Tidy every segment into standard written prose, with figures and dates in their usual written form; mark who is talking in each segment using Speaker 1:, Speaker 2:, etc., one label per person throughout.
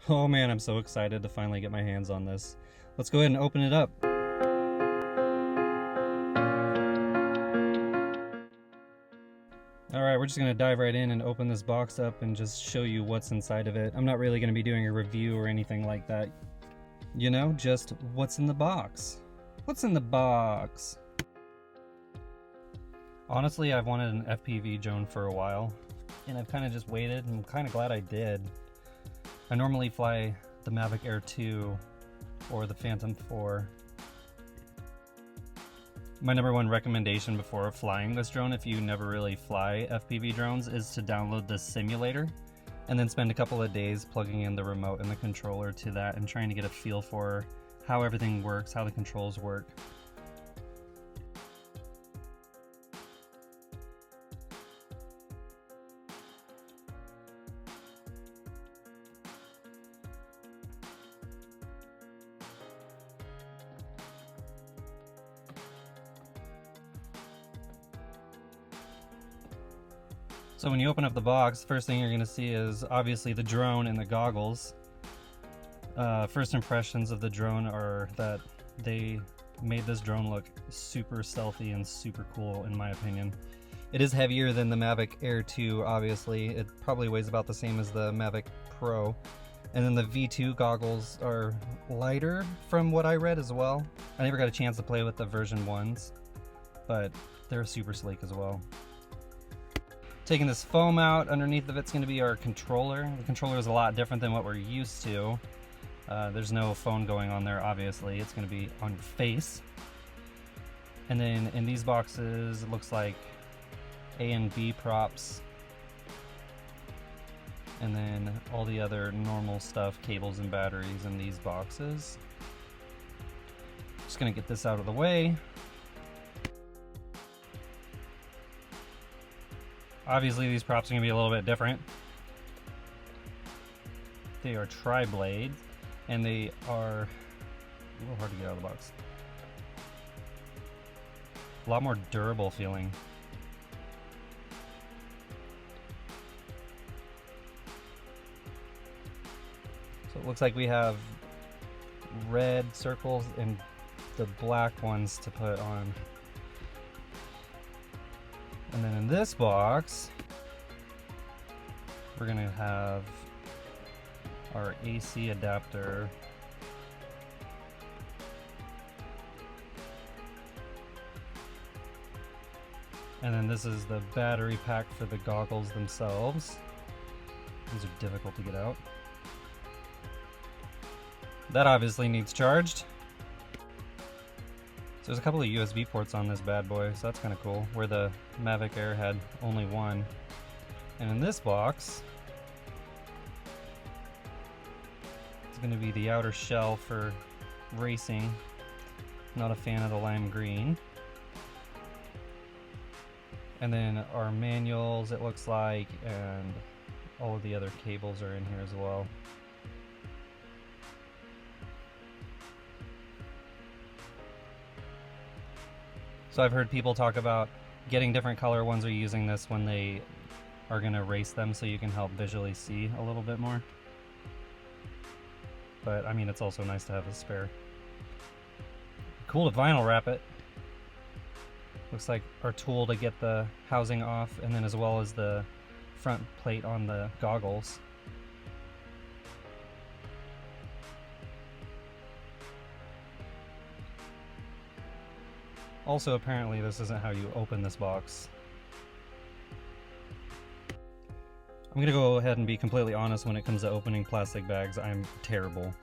Speaker 1: Oh man, I'm so excited to finally get my hands on this. Let's go ahead and open it up. Alright, we're just going to dive right in and open this box up and just show you what's inside of it. I'm not really going to be doing a review or anything like that. You know, just what's in the box. What's in the box? Honestly, I've wanted an FPV drone for a while, and I've kind of just waited, and I'm kind of glad I did. I normally fly the Mavic Air 2 or the Phantom 4. My number one recommendation before flying this drone, if you never really fly FPV drones, is to download the simulator and then spend a couple of days plugging in the remote and the controller to that and trying to get a feel for how everything works, how the controls work. So when you open up the box, first thing you're going to see is obviously the drone and the goggles. First impressions of the drone are that they made this drone look super stealthy and super cool, in my opinion. It is heavier than the Mavic Air 2, obviously. It probably weighs about the same as the Mavic Pro. And then the V2 goggles are lighter from what I read as well. I never got a chance to play with the version 1s, but they're super sleek as well. Taking this foam out, underneath of it's going to be our controller. The controller is a lot different than what we're used to. There's no phone going on there, obviously. It's going to be on your face. And then in these boxes, it looks like A and B props. And then all the other normal stuff, cables and batteries in these boxes. Just going to get this out of the way. Obviously these props are going to be a little bit different. They are tri-blade, and they are a little hard to get out of the box. A lot more durable feeling. So it looks like we have red circles and the black ones to put on. And then in this box, we're gonna have our AC adapter. And then this is the battery pack for the goggles themselves. These are difficult to get out. That obviously needs charged. So there's a couple of USB ports on this bad boy, so that's kind of cool, where the Mavic Air had only one. And in this box is going to be the outer shell for racing. Not a fan of the lime green. And then our manuals, it looks like, and all of the other cables are in here as well. So I've heard people talk about getting different color ones or using this when they are going to race them so you can help visually see a little bit more. But I mean, it's also nice to have a spare. Cool to vinyl wrap it. Looks like our tool to get the housing off, and then as well as the front plate on the goggles. Also, apparently this isn't how you open this box. I'm gonna go ahead and be completely honest when it comes to opening plastic bags. I'm terrible.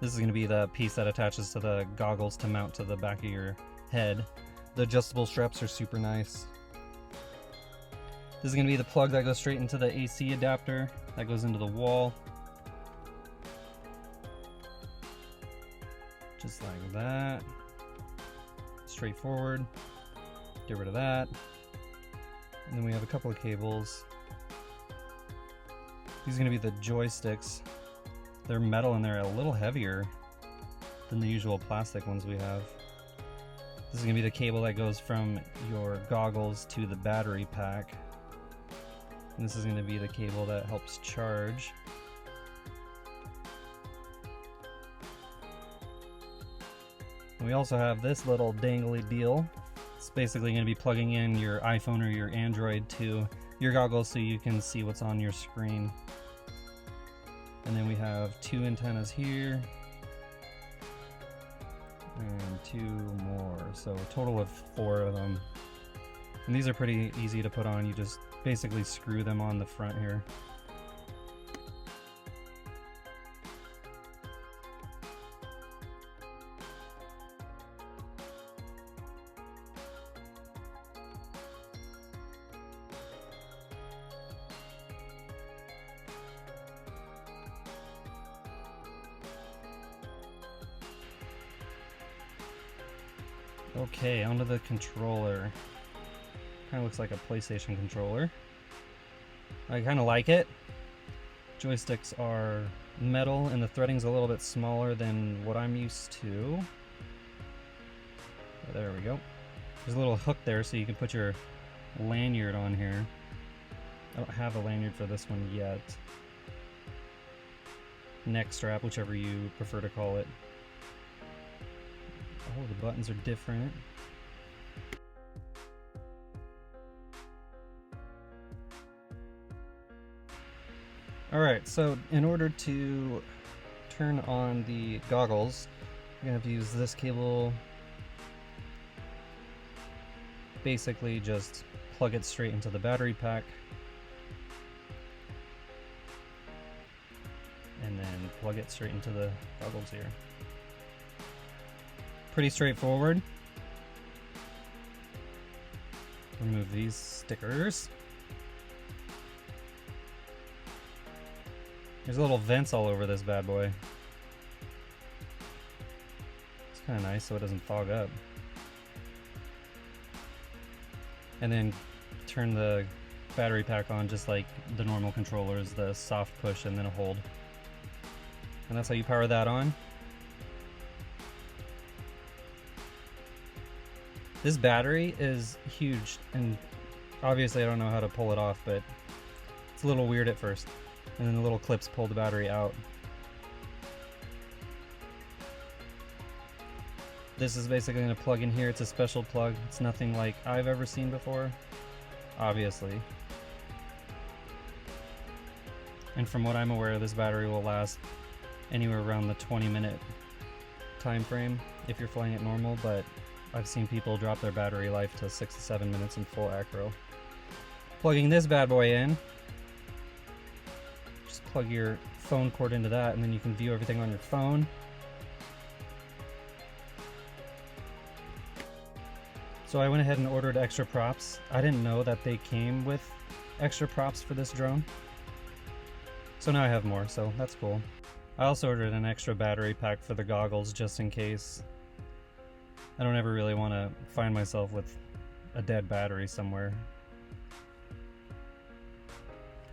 Speaker 1: This is gonna be the piece that attaches to the goggles to mount to the back of your head. The adjustable straps are super nice. This is gonna be the plug that goes straight into the AC adapter that goes into the wall. Just like that. Straightforward. Get rid of that. And then we have a couple of cables. These are going to be the joysticks. They're metal and they're a little heavier than the usual plastic ones we have. This is going to be the cable that goes from your goggles to the battery pack. And this is going to be the cable that helps charge. We also have this little dangly deal. It's basically going to be plugging in your iPhone or your Android to your goggles so you can see what's on your screen. And then we have 2 antennas here and 2 more, so a total of 4 of them. And these are pretty easy to put on. You just basically screw them on the front here. Okay, onto the controller. Kind of looks like a PlayStation controller. I kind of like it. Joysticks are metal and the threading's a little bit smaller than what I'm used to. There we go. There's a little hook there so you can put your lanyard on here. I don't have a lanyard for this one yet. Neck strap, whichever you prefer to call it. Oh, the buttons are different. Alright, so in order to turn on the goggles, you're going to have to use this cable. Basically just plug it straight into the battery pack. And then plug it straight into the goggles here. Pretty straightforward. Remove these stickers. There's little vents all over this bad boy. It's kind of nice so it doesn't fog up. And then turn the battery pack on just like the normal controllers, the soft push and then a hold. And that's how you power that on. This battery is huge, and obviously I don't know how to pull it off, but it's a little weird at first. And then the little clips pull the battery out. This is basically going to plug in here. It's a special plug. It's nothing like I've ever seen before, obviously. And from what I'm aware, this battery will last anywhere around the 20-minute time frame if you're flying it normal, but I've seen people drop their battery life to 6 to 7 minutes in full acro. Plugging this bad boy in, just plug your phone cord into that and then you can view everything on your phone. So I went ahead and ordered extra props. I didn't know that they came with extra props for this drone. So now I have more, so that's cool. I also ordered an extra battery pack for the goggles just in case. I don't ever really want to find myself with a dead battery somewhere.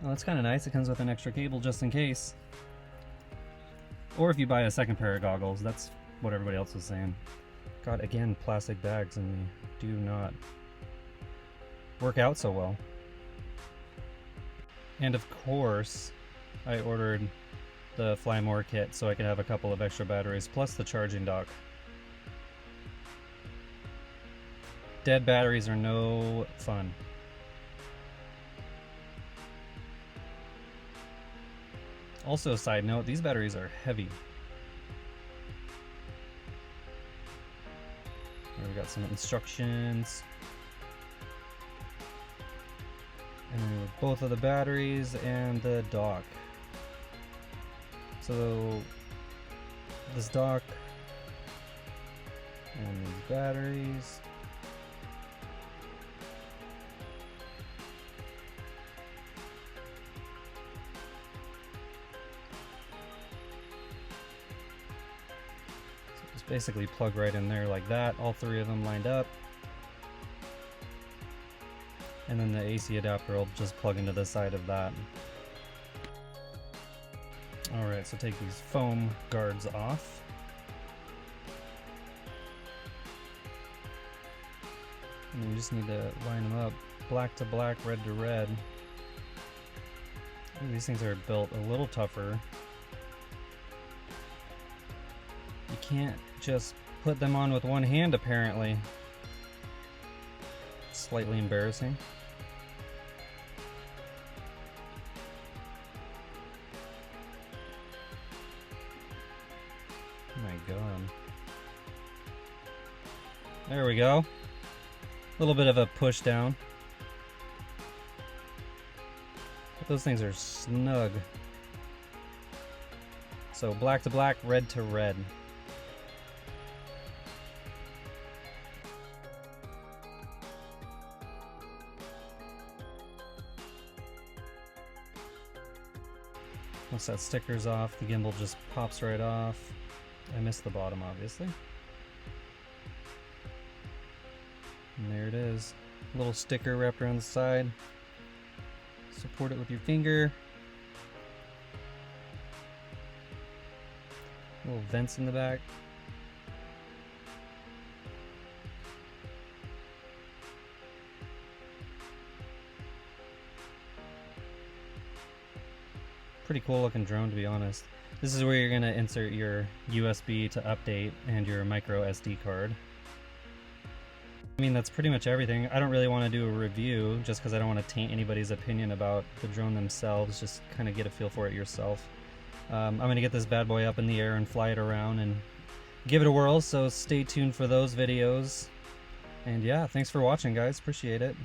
Speaker 1: Well, that's kind of nice. It comes with an extra cable just in case. Or if you buy a second pair of goggles, that's what everybody else was saying. God, again, plastic bags and they do not work out so well. And of course, I ordered the Fly More kit so I could have a couple of extra batteries plus the charging dock. Dead batteries are no fun. Also, side note, these batteries are heavy. Here we got some instructions. And then with both of the batteries and the dock. So this dock and these batteries. Basically plug right in there like that, all 3 of them lined up. And then the AC adapter will just plug into the side of that. Alright, so take these foam guards off. And you just need to line them up black to black, red to red. Ooh, these things are built a little tougher. You can't just put them on with one hand apparently. Slightly embarrassing. Oh my god. There we go. A little bit of a push down. But those things are snug. So black to black, red to red. Once that sticker's off, the gimbal just pops right off. I missed the bottom, obviously. And there it is. A little sticker wrapped around the side. Support it with your finger. Little vents in the back. Pretty cool looking drone, to be honest. This is where you're going to insert your USB to update and your micro SD card. I mean, that's pretty much everything. I don't really want to do a review just because I don't want to taint anybody's opinion about the drone themselves. Just kind of get a feel for it yourself. I'm going to get this bad boy up in the air and fly it around and give it a whirl, so stay tuned for those videos. And yeah, thanks for watching, guys. Appreciate it.